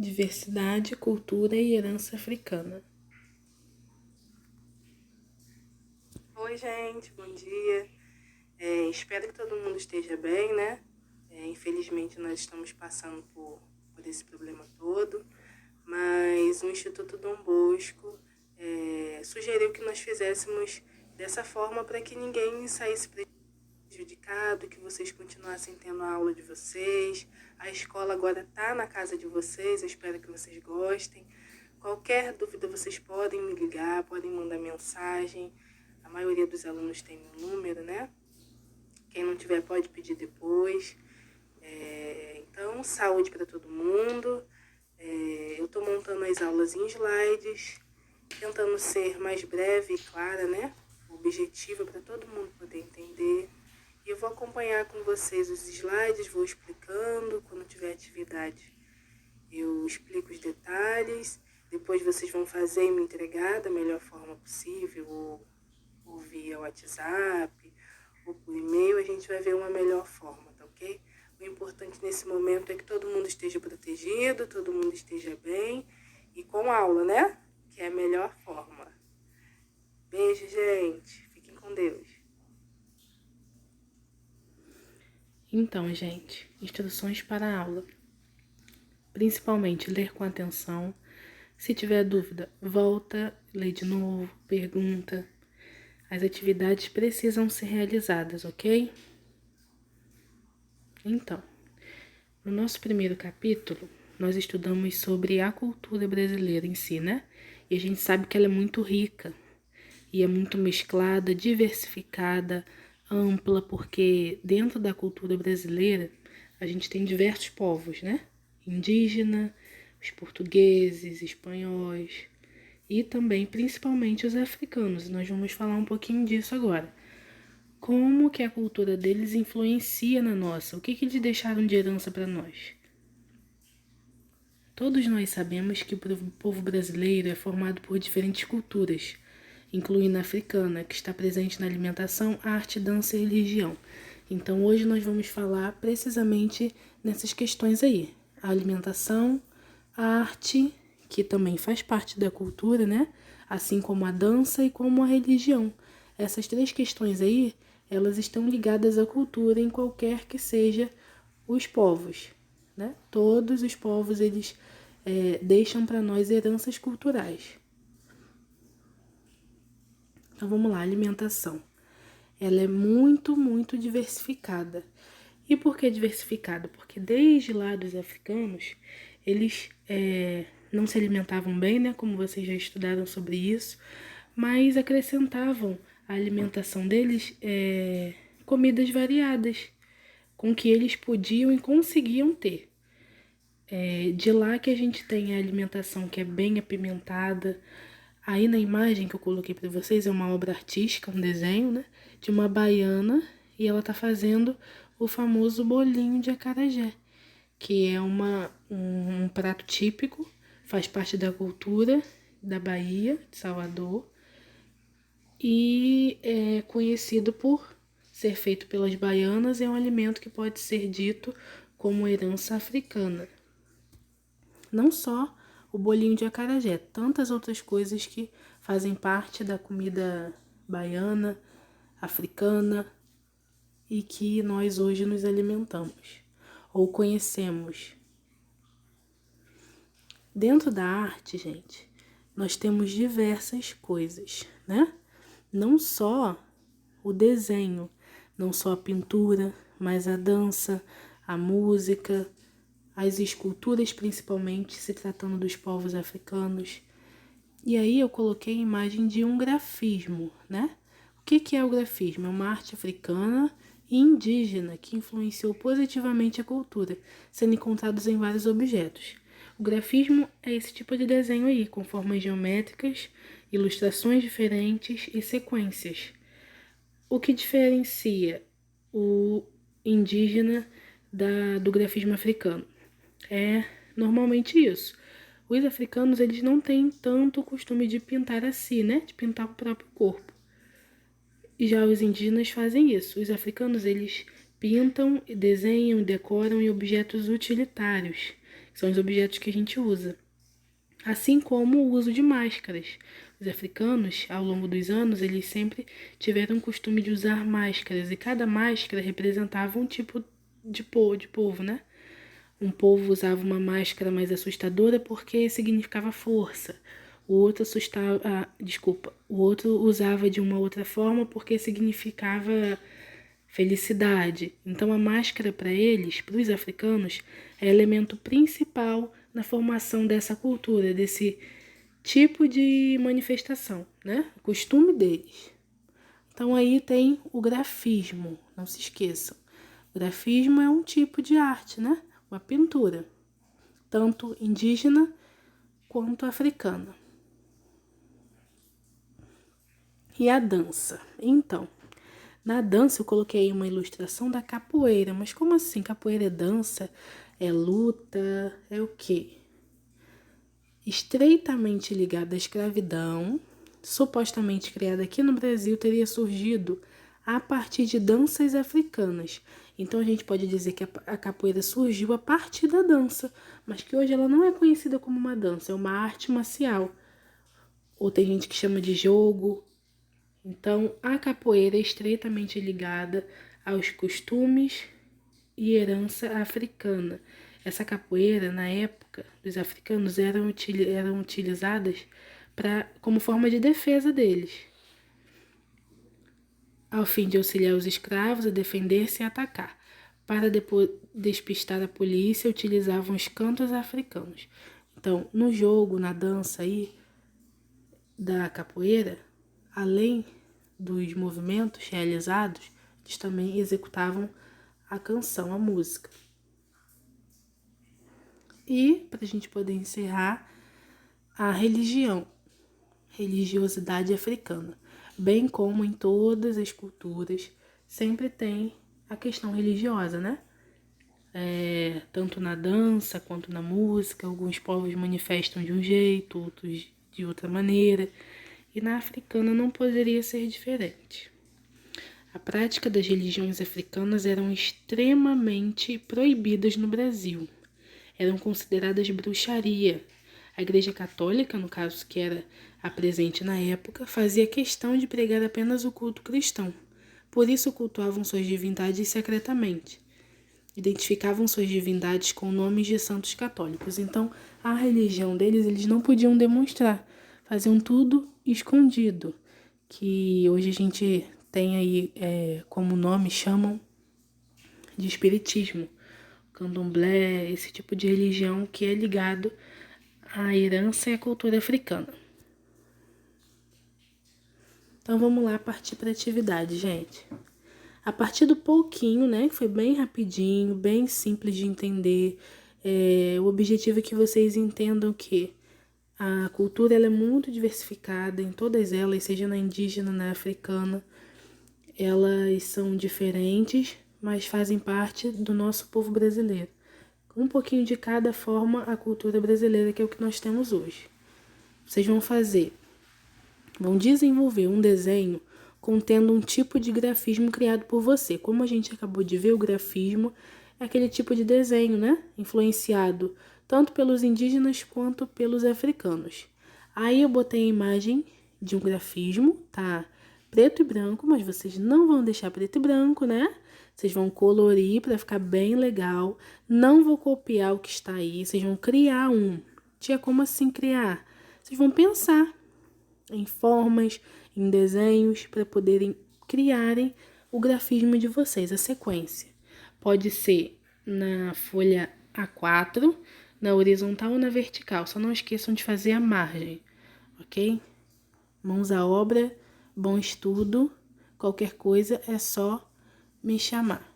diversidade, cultura e herança africana. Oi, gente, bom dia. Espero que todo mundo esteja bem, né? Infelizmente, nós estamos passando por esse problema todo, mas o Instituto Dom Bosco sugeriu que nós fizéssemos dessa forma para que ninguém saísse prejudicado, que vocês continuassem tendo a aula de vocês. A escola agora está na casa de vocês, eu espero que vocês gostem. Qualquer dúvida vocês podem me ligar, podem mandar mensagem. A maioria dos alunos tem meu número, né? Quem não tiver pode pedir depois. Então, saúde para todo mundo. Eu estou montando as aulas em slides, tentando ser mais breve e clara, né? Objetiva para todo mundo poder entender. E eu vou acompanhar com vocês os slides, vou explicando. Quando tiver atividade, eu explico os detalhes. Depois vocês vão fazer e me entregar da melhor forma possível, ou via WhatsApp, ou por e-mail. A gente vai ver uma melhor forma, tá ok? O importante nesse momento é que todo mundo esteja protegido, todo mundo esteja bem e com aula, né? Que é a melhor forma. Beijo, gente. Fiquem com Deus. Então, gente, instruções para a aula. Principalmente ler com atenção. Se tiver dúvida, volta, lê de novo, pergunta. As atividades precisam ser realizadas, ok? Então, no nosso primeiro capítulo, nós estudamos sobre a cultura brasileira em si, né? E a gente sabe que ela é muito rica e é muito mesclada, diversificada, ampla, porque dentro da cultura brasileira a gente tem diversos povos, né? Indígena, os portugueses, espanhóis e também, principalmente, os africanos. Nós vamos falar um pouquinho disso agora. Como que a cultura deles influencia na nossa? O que eles deixaram de herança para nós? Todos nós sabemos que o povo brasileiro é formado por diferentes culturas, incluindo a africana, que está presente na alimentação, arte, dança e religião. Então hoje nós vamos falar precisamente nessas questões aí. A alimentação, a arte, que também faz parte da cultura, né? Assim como a dança e como a religião. Essas três questões aí, elas estão ligadas à cultura em qualquer que seja os povos, né? Todos os povos, eles deixam para nós heranças culturais. Então vamos lá, alimentação. Ela é muito, muito diversificada. E por que diversificada? Porque desde lá dos africanos, eles não se alimentavam bem, né? Como vocês já estudaram sobre isso, mas acrescentavam à alimentação deles comidas variadas, com que eles podiam e conseguiam ter. De lá que a gente tem a alimentação que é bem apimentada. Aí na imagem que eu coloquei para vocês é uma obra artística, um desenho, né, de uma baiana, e ela tá fazendo o famoso bolinho de acarajé, que é um prato típico, faz parte da cultura da Bahia, de Salvador, e é conhecido por ser feito pelas baianas e é um alimento que pode ser dito como herança africana. Não só o bolinho de acarajé, tantas outras coisas que fazem parte da comida baiana, africana e que nós hoje nos alimentamos ou conhecemos. Dentro da arte, gente, nós temos diversas coisas, né? Não só o desenho, não só a pintura, mas a dança, a música, as esculturas, principalmente se tratando dos povos africanos. E aí eu coloquei a imagem de um grafismo, né? O que é o grafismo? É uma arte africana e indígena que influenciou positivamente a cultura, sendo encontrados em vários objetos. O grafismo é esse tipo de desenho aí, com formas geométricas, ilustrações diferentes e sequências. O que diferencia o indígena do grafismo africano? É normalmente isso. Os africanos, eles não têm tanto o costume de pintar a si, né? De pintar o próprio corpo. E já os indígenas fazem isso. Os africanos, eles pintam, desenham e decoram em objetos utilitários, São os objetos que a gente usa. Assim como o uso de máscaras. Os africanos, ao longo dos anos, eles sempre tiveram o costume de usar máscaras, e cada máscara representava um tipo de povo, né? Um povo usava uma máscara mais assustadora porque significava força. O outro o outro usava de uma outra forma porque significava felicidade. Então a máscara para eles, para os africanos, é elemento principal na formação dessa cultura, desse tipo de manifestação, né? O costume deles. Então aí tem o grafismo, não se esqueçam. O grafismo é um tipo de arte, né? Uma pintura, tanto indígena quanto africana. E a dança? Então, na dança eu coloquei uma ilustração da capoeira, mas como assim? Capoeira é dança? É luta? É o quê? Estreitamente ligada à escravidão, supostamente criada aqui no Brasil, teria surgido a partir de danças africanas. Então a gente pode dizer que a capoeira surgiu a partir da dança, mas que hoje ela não é conhecida como uma dança, é uma arte marcial. Ou tem gente que chama de jogo. Então a capoeira é estreitamente ligada aos costumes e herança africana. Essa capoeira, na época dos africanos, eram utilizadas como forma de defesa deles, ao fim de auxiliar os escravos a defender-se e atacar. Para depois despistar a polícia, utilizavam os cantos africanos. Então, no jogo, na dança aí da capoeira, além dos movimentos realizados, eles também executavam a canção, a música. E, para a gente poder encerrar, a religiosidade africana. Bem como em todas as culturas, sempre tem a questão religiosa, né? Tanto na dança quanto na música, alguns povos manifestam de um jeito, outros de outra maneira, e na africana não poderia ser diferente. A prática das religiões africanas eram extremamente proibidas no Brasil. Eram consideradas bruxaria. A Igreja Católica, no caso que era a presente na época, fazia questão de pregar apenas o culto cristão. Por isso cultuavam suas divindades secretamente. Identificavam suas divindades com nomes de santos católicos. Então, a religião deles eles não podiam demonstrar. Faziam tudo escondido. Que hoje a gente tem aí como nome, chamam de espiritismo. Candomblé, esse tipo de religião que é ligado à herança e à cultura africana. Então vamos lá partir para a atividade, gente. A partir do pouquinho, né, que foi bem rapidinho, bem simples de entender, o objetivo é que vocês entendam que a cultura ela é muito diversificada em todas elas, seja na indígena, na africana. Elas são diferentes, mas fazem parte do nosso povo brasileiro. Um pouquinho de cada forma a cultura brasileira, que é o que nós temos hoje. Vocês vão desenvolver um desenho contendo um tipo de grafismo criado por você. Como a gente acabou de ver, o grafismo é aquele tipo de desenho, né? Influenciado tanto pelos indígenas quanto pelos africanos. Aí eu botei a imagem de um grafismo, tá? Preto e branco, mas vocês não vão deixar preto e branco, né? Vocês vão colorir para ficar bem legal. Não vou copiar o que está aí, vocês vão criar um. Tia, como assim criar? Vocês vão pensar em formas, em desenhos, para poderem criarem o grafismo de vocês, a sequência. Pode ser na folha A4, na horizontal ou na vertical. Só não esqueçam de fazer a margem, ok? Mãos à obra, bom estudo. Qualquer coisa é só me chamar.